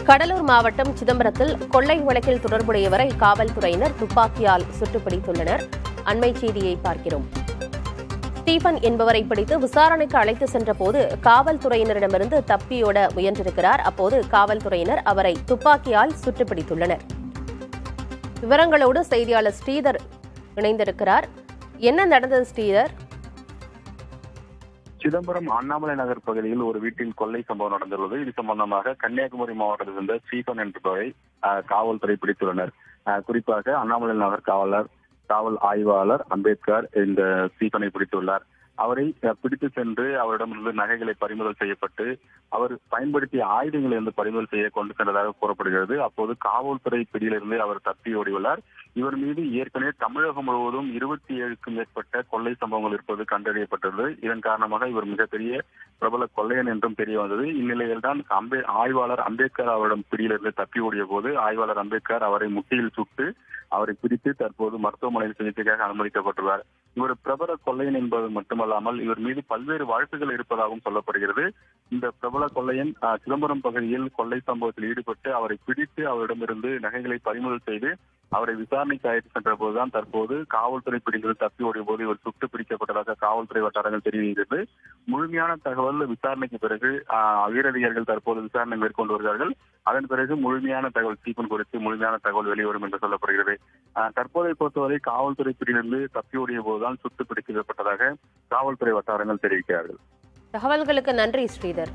கடலூர் மாவட்டம் சிதம்பரத்தில் கொள்ளை வழக்கில் தொடர்புடையவரை காவல்துறையினர் துப்பாக்கியால் சுட்டுப்பிடித்துள்ளனர். அண்மை செய்தியை பார்க்கிறோம். ஸ்டீபன் என்பவரை பிடித்து விசாரணைக்கு அழைத்து சென்றபோது காவல்துறையினரிடமிருந்து தப்பியோட முயன்றிருக்கிறார். அப்போது காவல்துறையினர் அவரை துப்பாக்கியால் சுட்டுப்பிடித்துள்ளனர். விவரங்களோடு செய்தியாளர் ஸ்ரீதர் இணைந்திருக்கிறார். என்ன நடந்தது ஸ்ரீதர்? சிதம்பரம் அண்ணாமலை நகர் பகுதியில் ஒரு வீட்டில் கொள்ளை சம்பவம் நடந்துள்ளது. இது சம்பந்தமாக கன்னியாகுமரி மாவட்டத்தில் இருந்த ஸ்டீபன் என்பவரை காவல்துறை பிடித்துள்ளனர். குறிப்பாக அண்ணாமலை நகர் காவல் ஆய்வாளர் அம்பேத்கர் இந்த ஸ்டீபனை பிடித்துள்ளார். அவரை பிடித்து சென்று அவரிடமிருந்து நகைகளை பறிமுதல் செய்யப்பட்டு அவர் பயன்படுத்திய ஆயுதங்களை பறிமுதல் செய்ய கொண்டு சென்றதாக கூறப்படுகிறது. அப்போது காவல்துறை பிடியிலிருந்து அவர் தப்பி ஓடியுள்ளார். இவர் மீது ஏற்கனவே தமிழகம் முழுவதும் 27க்கும் மேற்பட்ட கொள்ளை சம்பவங்கள் இருப்பது கண்டறியப்பட்டது. இதன் காரணமாக இவர் மிகப்பெரிய பிரபல கொள்ளையன் என்றும் தெரிய வந்தது. இந்நிலையில் தான் ஆய்வாளர் அம்பேத்கர் அவரிடம் பிடியிலிருந்து தப்பி ஓடிய போது ஆய்வாளர் அம்பேத்கர் அவரை முட்டியில் சுட்டு அவரை பிடித்து தற்போது மருத்துவமனையில் சிகிச்சைக்காக அனுமதிக்கப்பட்டுள்ளார். இவர் பிரபல கொள்ளையன் என்பது மட்டுமல்லாமல் இவர் மீது பல்வேறு வழக்குகள் இருப்பதாகவும் சொல்லப்படுகிறது. இந்த பிரபல கொள்ளையன் சிதம்பரம் பகுதியில் கொள்ளை சம்பவத்தில் ஈடுபட்டு அவரை பிடித்து அவரிடமிருந்து நகைகளை பறிமுதல் செய்து அவரை விசாரணைக்கு அழைத்து சென்ற போதுதான் தற்போது காவல்துறை பிடித்து தப்பி ஓடிய போது இவர் சுட்டு பிடிக்கப்பட்டதாக காவல்துறை வட்டாரங்கள் தெரிவிக்கிறது. முழுமையான தகவல் விசாரணைக்கு பிறகு உயரதிகாரிகள் தற்போது விசாரணை மேற்கொண்டு வருகிறார்கள். அதன் பிறகு முழுமையான தகவல் ஸ்டீபன் குறித்து முழுமையான தகவல் வெளிவரும் என்று சொல்லப்படுகிறது. தற்போதை பொறுத்தவரை காவல்துறை பிடியிலிருந்து தப்பி ஓடிய போதுதான் சுட்டு பிடிக்கப்பட்டதாக காவல்துறை வட்டாரங்கள் தெரிவிக்கிறார்கள். தகவல்களுக்கு நன்றி ஸ்ரீதர்.